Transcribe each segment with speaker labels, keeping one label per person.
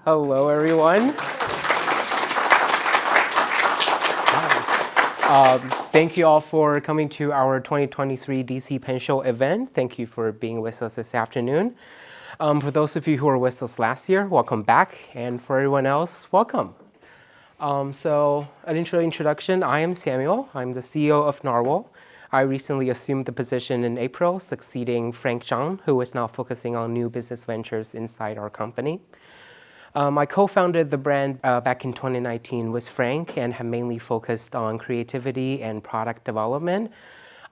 Speaker 1: Hello, everyone. Thank you all for coming to our 2023 DC Pen Show event. Thank you for being with us this afternoon. For those of you who were with us last year, welcome back. And for everyone else, welcome. So an introduction, I am Samuel. I'm the CEO of Narwhal. I recently assumed the position in April, succeeding Frank Zhang, who is now focusing on new business ventures inside our company. I co-founded the brand back in 2019 with Frank and have mainly focused on creativity and product development.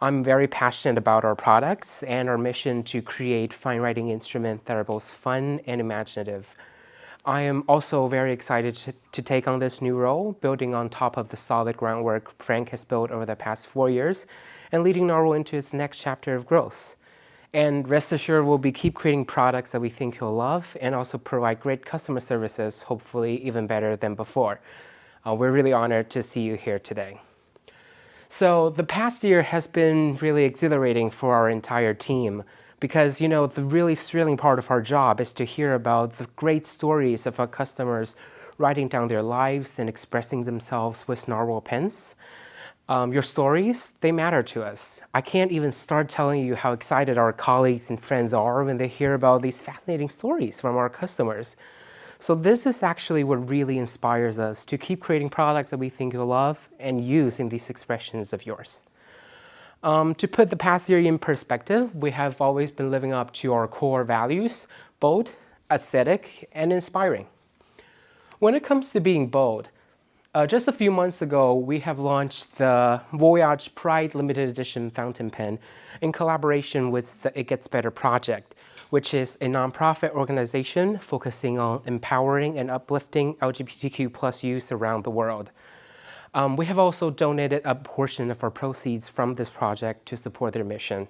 Speaker 1: I'm very passionate about our products and our mission to create fine writing instruments that are both fun and imaginative. I am also very excited to take on this new role, building on top of the solid groundwork Frank has built over the past 4 years and leading Narwhal into its next chapter of growth. And rest assured, we'll keep creating products that we think you'll love and also provide great customer services, hopefully even better than before. We're really honored to see you here today. So the past year has been really exhilarating for our entire team because, the really thrilling part of our job is to hear about the great stories of our customers writing down their lives and expressing themselves with Narwhal pens. Your stories, they matter to us. I can't even start telling you how excited our colleagues and friends are when they hear about these fascinating stories from our customers. So this is actually what really inspires us to keep creating products that we think you'll love and use in these expressions of yours. To put the past year in perspective, we have always been living up to our core values: bold, aesthetic, and inspiring. When it comes to being bold, just a few months ago, we have launched the Voyage Pride Limited Edition fountain pen in collaboration with the It Gets Better project, which is a nonprofit organization focusing on empowering and uplifting LGBTQ+ youth around the world. We have also donated a portion of our proceeds from this project to support their mission.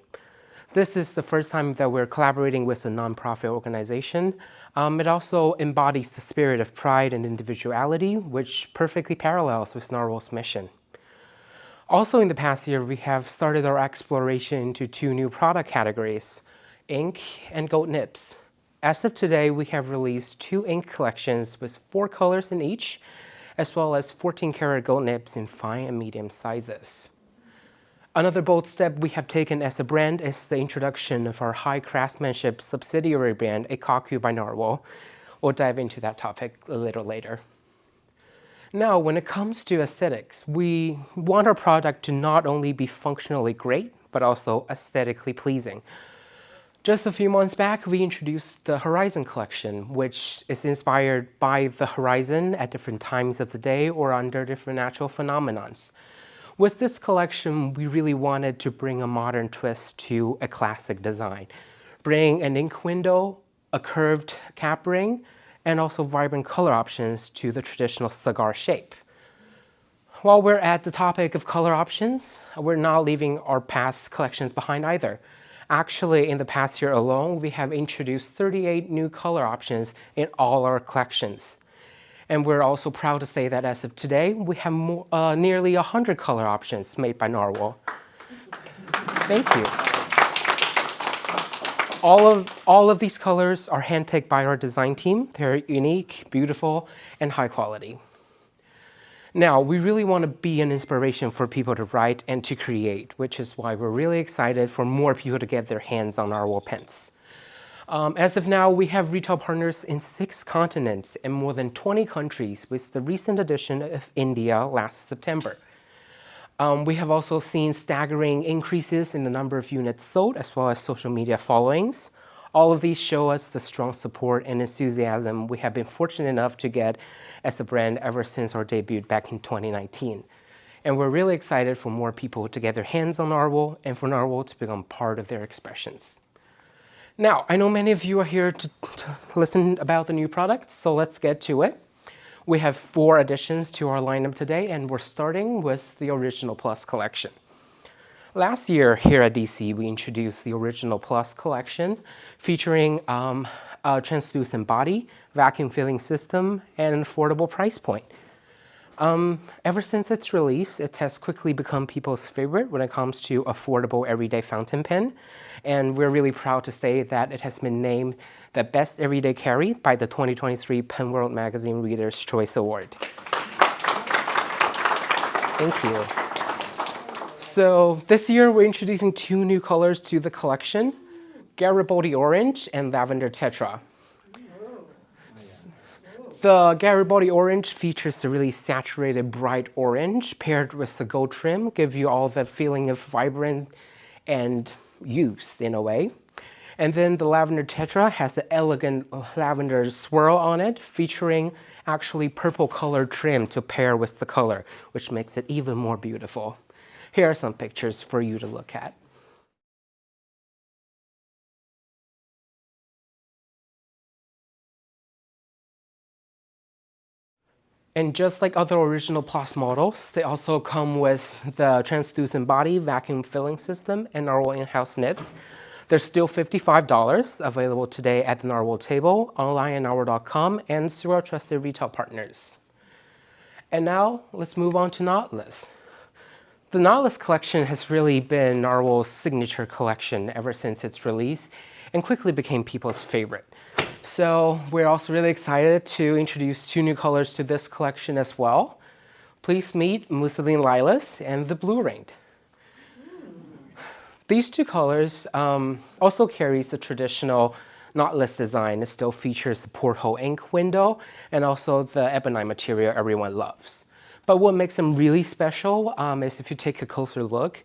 Speaker 1: This is the first time that we're collaborating with a nonprofit organization. It also embodies the spirit of pride and individuality, which perfectly parallels with Narwhal's mission. Also in the past year, we have started our exploration into 2 new product categories: ink and gold nibs. As of today, we have released 2 ink collections with 4 colors in each, as well as 14-karat gold nibs in fine and medium sizes. Another bold step we have taken as a brand is the introduction of our high craftsmanship subsidiary brand, Ikaku by Narwhal. We'll dive into that topic a little later. Now, when it comes to aesthetics, we want our product to not only be functionally great, but also aesthetically pleasing. Just a few months back, we introduced the Horizon collection, which is inspired by the horizon at different times of the day or under different natural phenomena. With this collection, we really wanted to bring a modern twist to a classic design, bring an ink window, a curved cap ring, and also vibrant color options to the traditional cigar shape. While we're at the topic of color options, we're not leaving our past collections behind either. Actually, in the past year alone, we have introduced 38 new color options in all our collections. And we're also proud to say that as of today, we have nearly 100 color options made by Narwhal. Thank you. All of these colors are handpicked by our design team. They're unique, beautiful, and high quality. Now, we really want to be an inspiration for people to write and to create, which is why we're really excited for more people to get their hands on Narwhal pens. As of now, we have retail partners in 6 continents and more than 20 countries, with the recent addition of India last September. We have also seen staggering increases in the number of units sold, as well as social media followings. All of these show us the strong support and enthusiasm we have been fortunate enough to get as a brand ever since our debut back in 2019. And we're really excited for more people to get their hands on Narwhal and for Narwhal to become part of their expressions. Now, I know many of you are here to listen about the new product, so let's get to it. We have 4 additions to our lineup today, and we're starting with the Original Plus collection. Last year here at DC, we introduced the Original Plus collection featuring a translucent body, vacuum filling system, and an affordable price point. Ever since its release, it has quickly become people's favorite when it comes to affordable everyday fountain pen, and we're really proud to say that it has been named the best everyday carry by the 2023 Pen World Magazine Reader's Choice Award. Thank you. So this year we're introducing 2 new colors to the collection, Garibaldi Orange and Lavender Tetra. The Garibaldi Orange features a really saturated bright orange paired with the gold trim, give you all that feeling of vibrant and youth in a way. And then the Lavender Tetra has the elegant lavender swirl on it, featuring actually purple colored trim to pair with the color, which makes it even more beautiful. Here are some pictures for you to look at. And just like other Original Plus models, they also come with the translucent body vacuum filling system and Narwhal in-house nibs. They're still $55, available today at the Narwhal table, online at narwhal.com, and through our trusted retail partners. And now, let's move on to Nautilus. The Nautilus collection has really been Narwhal's signature collection ever since its release, and quickly became people's favorite. So we're also really excited to introduce 2 new colors to this collection as well. Please meet Mousseline Lilas and the Blue Ringed. These 2 colors also carries the traditional Nautilus design. It still features the porthole ink window and also the ebonite material everyone loves. But what makes them really special is if you take a closer look,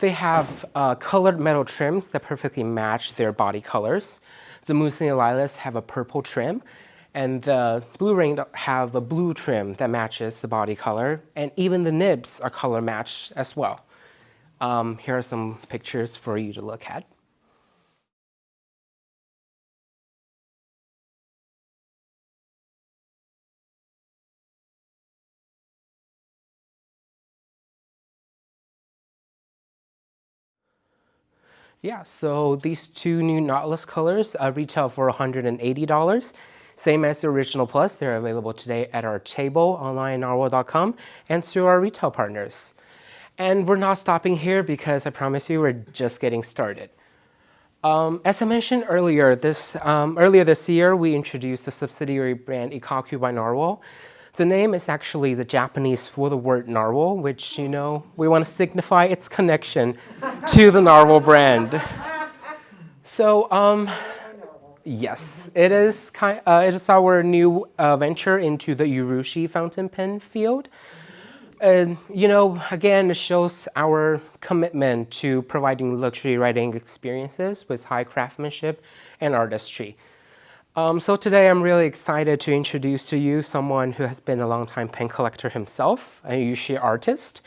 Speaker 1: they have colored metal trims that perfectly match their body colors. The Mousseline Lilas have a purple trim, and the Blue Ringed have a blue trim that matches the body color, and even the nibs are color matched as well. Here are some pictures for you to look at. Yeah, so these 2 new Nautilus colors retail for $180. Same as the Original Plus, they're available today at our table, online at narwhal.com, and through our retail partners. And we're not stopping here because I promise you we're just getting started. As I mentioned earlier, earlier this year, we introduced the subsidiary brand Ikaku by Narwhal. The name is actually the Japanese for the word narwhal, which, you know, we want to signify its connection to the Narwhal brand. So, yes, it is our new venture into the Urushi fountain pen field. And, you know, again, it shows our commitment to providing luxury writing experiences with high craftsmanship and artistry. So today I'm really excited to introduce to you someone who has been a longtime pen collector himself, a Urushi artist,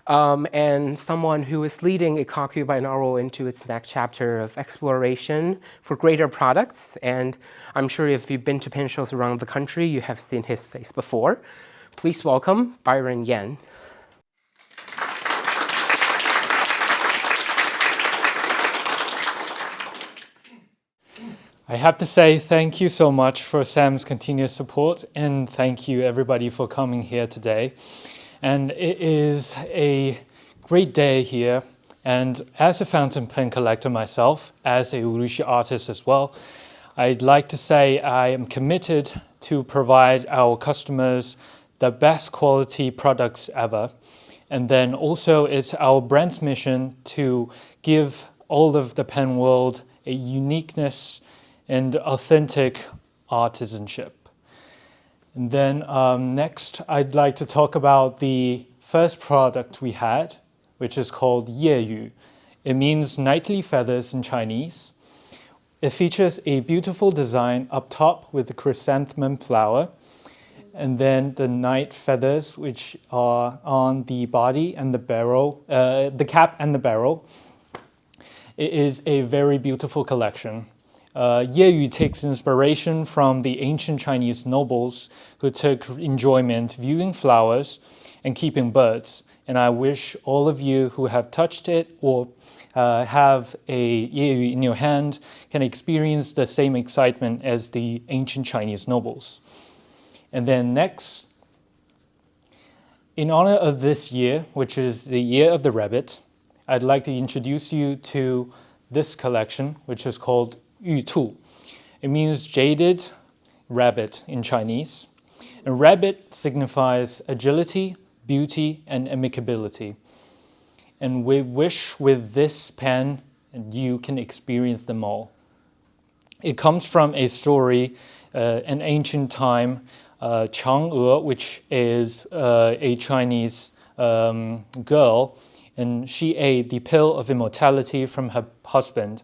Speaker 1: and someone who is leading Ikaku by Narwhal into its next chapter of exploration for greater products. And I'm sure if you've been to pen shows around the country, you have seen his face before. Please welcome Byron Yen.
Speaker 2: I have to say thank you so much for Sam's continuous support, and thank you everybody for coming here today. And it is a great day here, and as a fountain pen collector myself, as a Urushi artist as well, I'd like to say I am committed to provide our customers the best quality products ever. And then also it's our brand's mission to give all of the pen world a uniqueness and authentic artisanship. And then next, I'd like to talk about the first product we had, which is called 夜雨. It means nightly feathers in Chinese. It features a beautiful design up top with the chrysanthemum flower, and then the night feathers, which are on the body and the barrel, the cap and the barrel. It is a very beautiful collection. 夜雨 takes inspiration from the ancient Chinese nobles who took enjoyment viewing flowers and keeping birds. And I wish all of you who have touched it or have a 夜雨 in your hand can experience the same excitement as the ancient Chinese nobles. And then next, in honor of this year, which is the Year of the Rabbit, I'd like to introduce you to this collection, which is called 玉兔. It means jaded rabbit in Chinese. And rabbit signifies agility, beauty, and amicability. And we wish with this pen you can experience them all. It comes from a story, an ancient time, Chang'e, which is a Chinese girl, and she ate the pill of immortality from her husband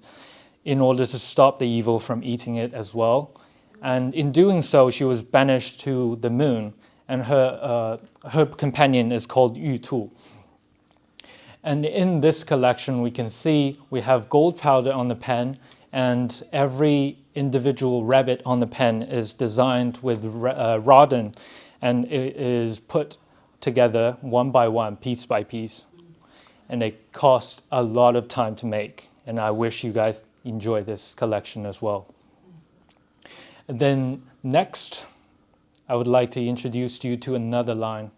Speaker 2: in order to stop the evil from eating it as well. And in doing so, she was banished to the moon, and her companion is called Yu Tu. And in this collection, we can see we have gold powder on the pen, and every individual rabbit on the pen is designed with rodin, and it is put together one by one, piece by piece. And it cost a lot of time to make, and I wish you guys enjoy this collection as well. And then next, I would like to introduce you to another line.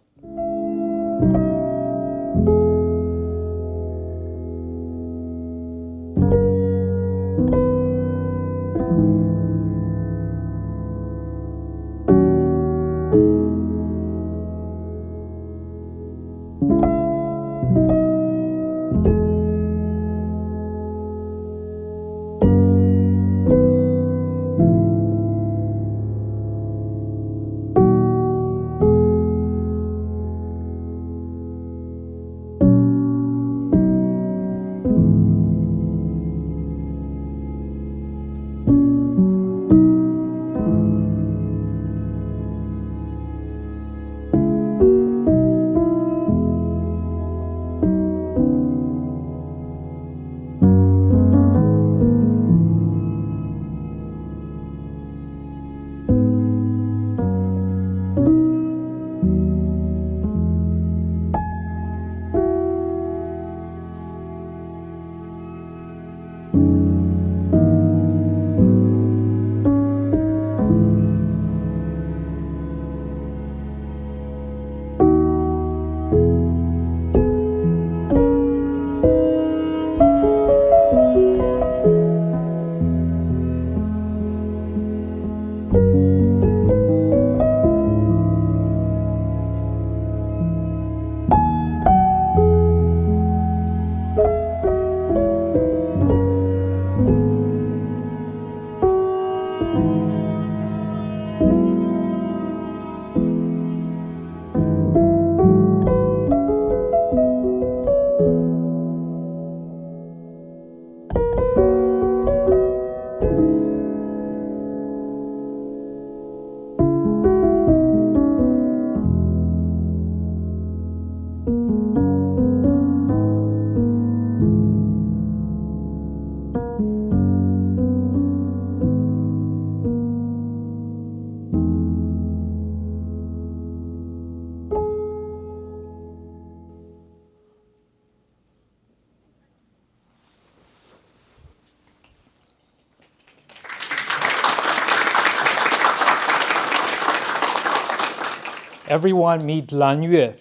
Speaker 2: Everyone meet Lan Yue.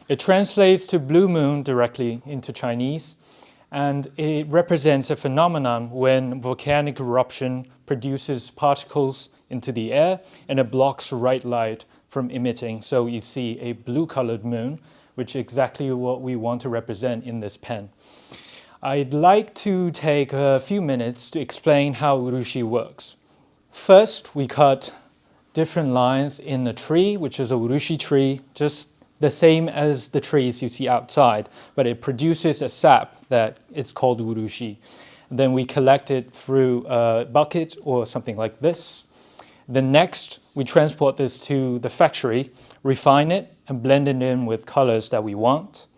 Speaker 2: It translates to blue moon directly into Chinese, and it represents a phenomenon when volcanic eruption produces particles into the air and it blocks right light from emitting. So you see a blue-colored moon, which is exactly what we want to represent in this pen. I'd like to take a few minutes to explain how Urushi works. First, we cut different lines in the tree, which is a Urushi tree, just the same as the trees you see outside, but it produces a sap that it's called Urushi. Then we collect it through a bucket or something like this. Then next, we transport this to the factory, refine it, and blend it in with colors that we want.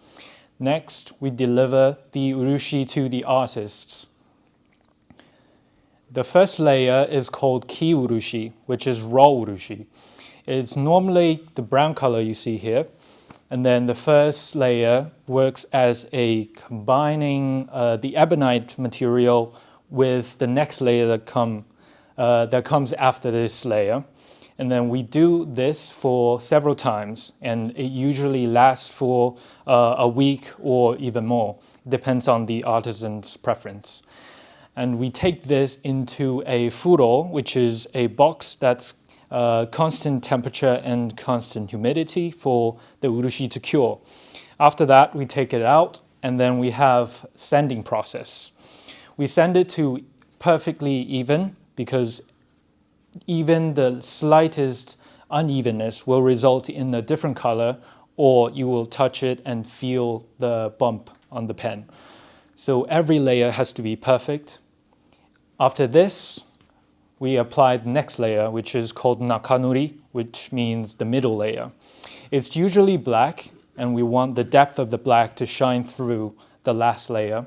Speaker 2: Next, we deliver the Urushi to the artists. The first layer is called ki Urushi, which is raw Urushi. It's normally the brown color you see here. And then the first layer works as a combining the ebonite material with the next layer that comes after this layer. And then we do this for several times, and it usually lasts for a week or even more. Depends on the artisan's preference. And we take this into a furo, which is a box that's constant temperature and constant humidity for the urushi to cure. After that, we take it out, and then we have sanding process. We sand it to perfectly even, because even the slightest unevenness will result in a different color, or you will touch it and feel the bump on the pen. So every layer has to be perfect. After this, we apply the next layer, which is called nakanuri, which means the middle layer. It's usually black, and we want the depth of the black to shine through the last layer.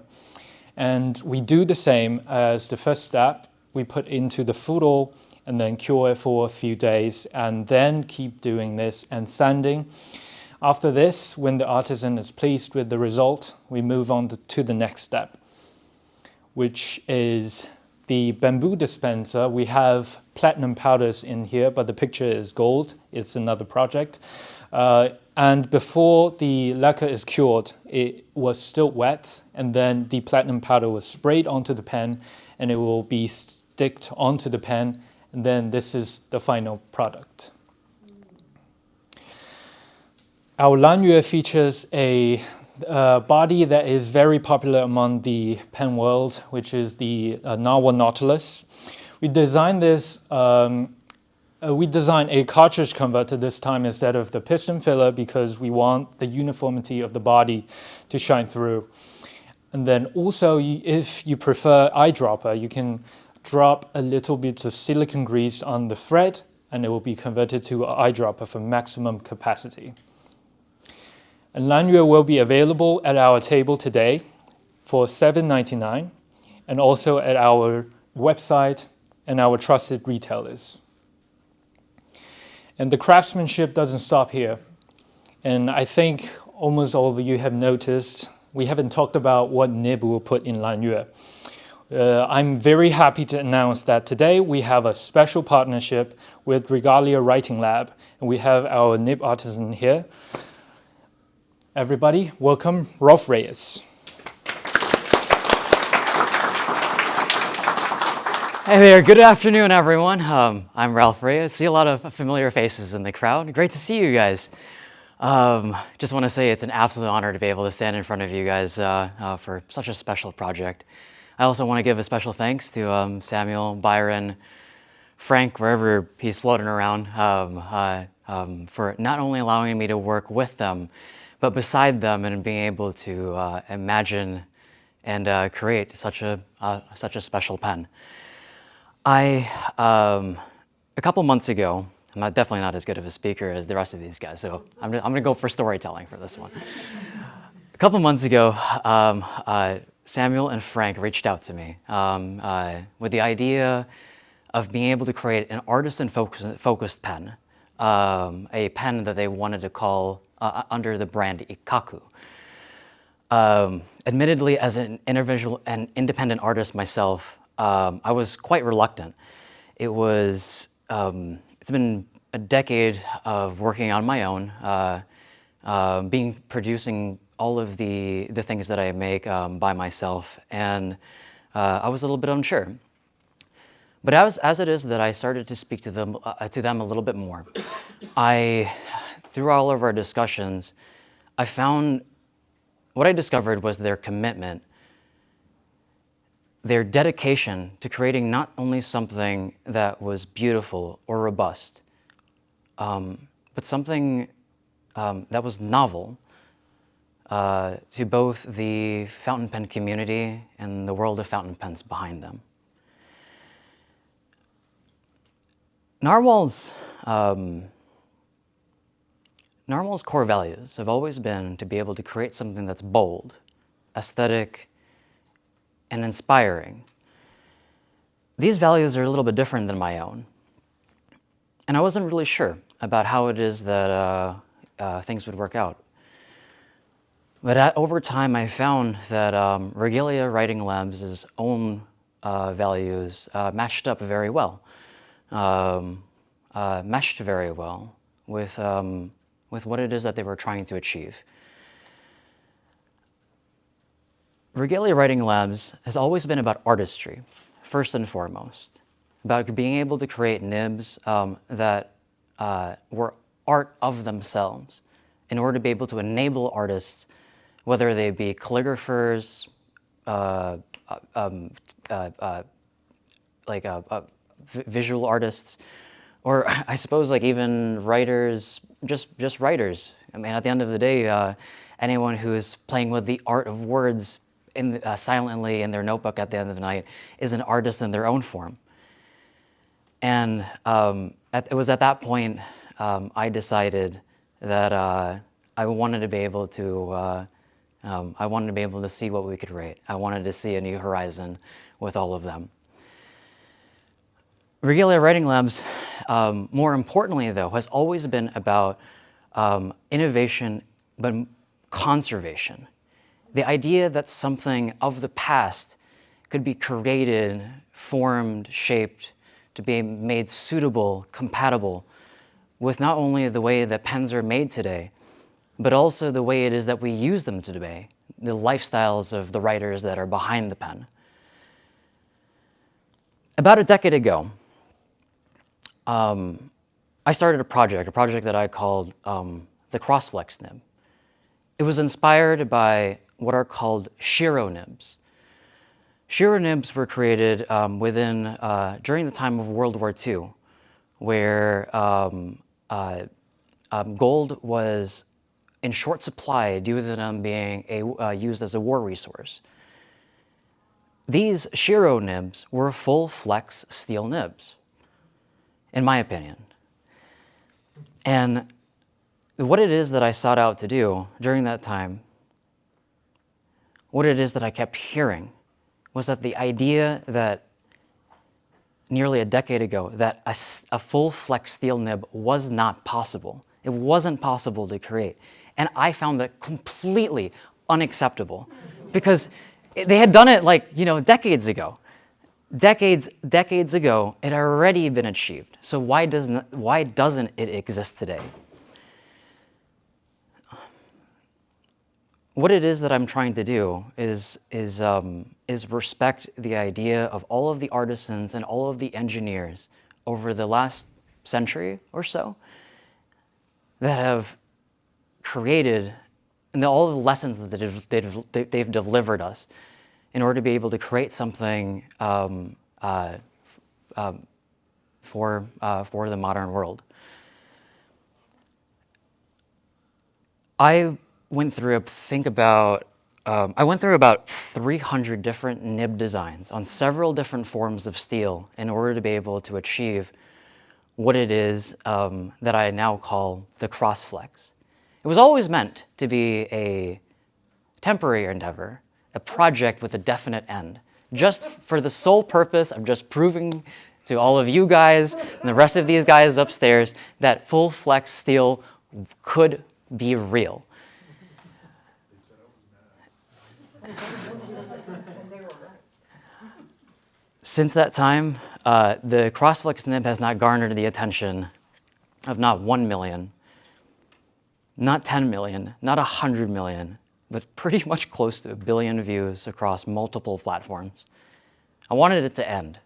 Speaker 2: And we do the same as the first step. We put into the furo and then cure it for a few days, and then keep doing this and sanding. After this, when the artisan is pleased with the result, we move on to the next step, which is the bamboo dispenser. We have platinum powders in here, but the picture is gold. It's another project. And before the lacquer is cured, it was still wet, and then the platinum powder was sprayed onto the pen, and it will be sticked onto the pen, and then this is the final product. Our lanyue features a body that is very popular among the pen world, which is the Nahvalur Nautilus. We designed this. We designed a cartridge converter this time instead of the piston filler, because we want the uniformity of the body to shine through. And then also, if you prefer eyedropper, you can drop a little bit of silicone grease on the thread, and it will be converted to an eyedropper for maximum capacity. And lanyue will be available at our table today for $7.99, and also at our website and our trusted retailers. And the craftsmanship doesn't stop here. And I think almost all of you have noticed we haven't talked about what nib will put in lanyue. I'm very happy to announce that today we have a special partnership with Regalia Writing Lab, and we have our nib artisan here. Everybody, welcome Rolf Reyes.
Speaker 3: Hey there, good afternoon everyone. I'm Ralph Reyes. See a lot of familiar faces in the crowd. Great to see you guys. Just want to say it's an absolute honor to be able to stand in front of you guys for such a special project. I also want to give a special thanks to Samuel, Byron, Frank, wherever he's floating around, for not only allowing me to work with them, but beside them, and being able to imagine and create such a special pen. A couple months ago, I'm definitely not as good of a speaker as the rest of these guys, so I'm gonna go for storytelling for this one. A couple months ago, Samuel and Frank reached out to me with the idea of being able to create an artisan-focused pen, a pen that they wanted to call under the brand Ikaku. Admittedly, as an individual and independent artist myself, I was quite reluctant. It's been a decade of working on my own, producing all of the things that I make by myself, and I was a little bit unsure. But as it is that I started to speak to them a little bit more, through all of our discussions, what I discovered was their commitment their dedication to creating not only something that was beautiful or robust, but something that was novel to both the fountain pen community and the world of fountain pens behind them. Narwhal's core values have always been to be able to create something that's bold, aesthetic, and inspiring. These values are a little bit different than my own. And I wasn't really sure about how it is that things would work out. But over time, I found that Regalia Writing Labs' own values matched up very well, meshed very well with what it is that they were trying to achieve. Regalia Writing Labs has always been about artistry, first and foremost, about being able to create nibs that were art of themselves in order to be able to enable artists, whether they be calligraphers, visual artists, or I suppose like even writers, just writers. I mean, at the end of the day, anyone who is playing with the art of words silently in their notebook at the end of the night is an artist in their own form. And it was at that point I decided that I wanted to be able to see what we could write. I wanted to see a new horizon with all of them. Regalia Writing Labs, more importantly though, has always been about innovation, but conservation. The idea that something of the past could be created, formed, shaped, to be made suitable, compatible with not only the way that pens are made today, but also the way it is that we use them today, the lifestyles of the writers that are behind the pen. About a decade ago, I started a project that I called the Crossflex nib. It was inspired by what are called Shiro nibs. Shiro nibs were created during the time of World War II, where gold was in short supply due to them being used as a war resource. These Shiro nibs were full flex steel nibs, in my opinion. And what it is that I sought out to do during that time, what it is that I kept hearing, was that the idea that nearly a decade ago, that a full flex steel nib was not possible. It wasn't possible to create. And I found that completely unacceptable because they had done it decades ago. Decades ago, it had already been achieved. So why doesn't it exist today? What it is that I'm trying to do is respect the idea of all of the artisans and all of the engineers over the last century or so that have created, and all the lessons that they've delivered us in order to be able to create something for the modern world. I went through about 300 different nib designs on several different forms of steel in order to be able to achieve what it is that I now call the Crossflex. It was always meant to be a temporary endeavor, a project with a definite end, just for the sole purpose of just proving to all of you guys and the rest of these guys upstairs that full flex steel could be real. Since that time, the Crossflex nib has not garnered the attention of not 1 million, not 10 million, not 100 million, but pretty much close to 1 billion views across multiple platforms. I wanted it to end.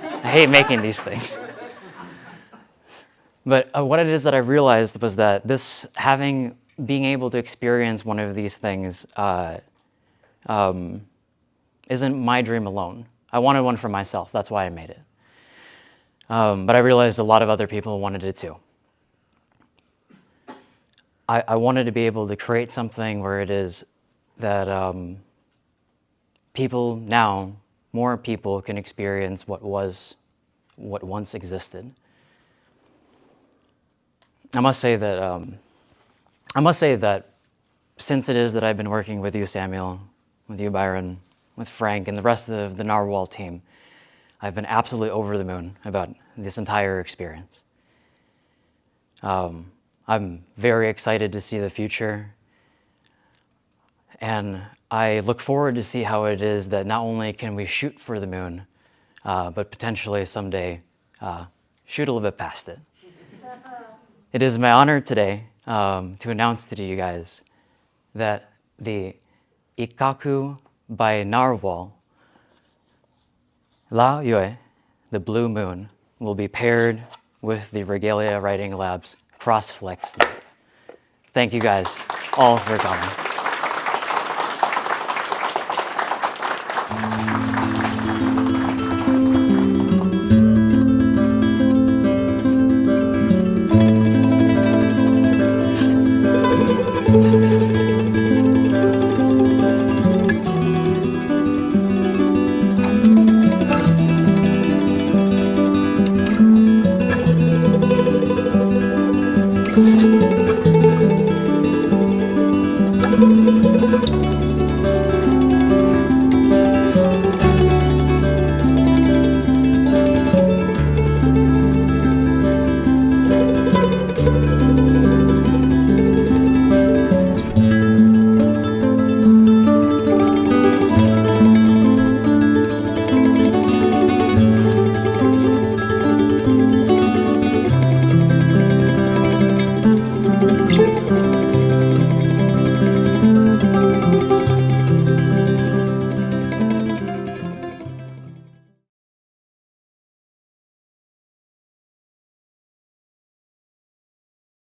Speaker 3: I hate making these things. But what it is that I realized was that being able to experience one of these things isn't my dream alone. I wanted one for myself. That's why I made it. But I realized a lot of other people wanted it too. I wanted to be able to create something where it is that people now, more people can experience what once existed. I must say that since it is that I've been working with you, Samuel, with you, Byron, with Frank, and the rest of the Narwhal team, I've been absolutely over the moon about this entire experience. I'm very excited to see the future, and I look forward to see how it is that not only can we shoot for the moon, but potentially someday shoot a little bit past it. It is my honor today to announce to you guys that the Ikaku by Narwhal, La Yue, the blue moon, will be paired with the Regalia Writing Lab's Crossflex. Thank you guys all for coming.
Speaker 4: Thank you.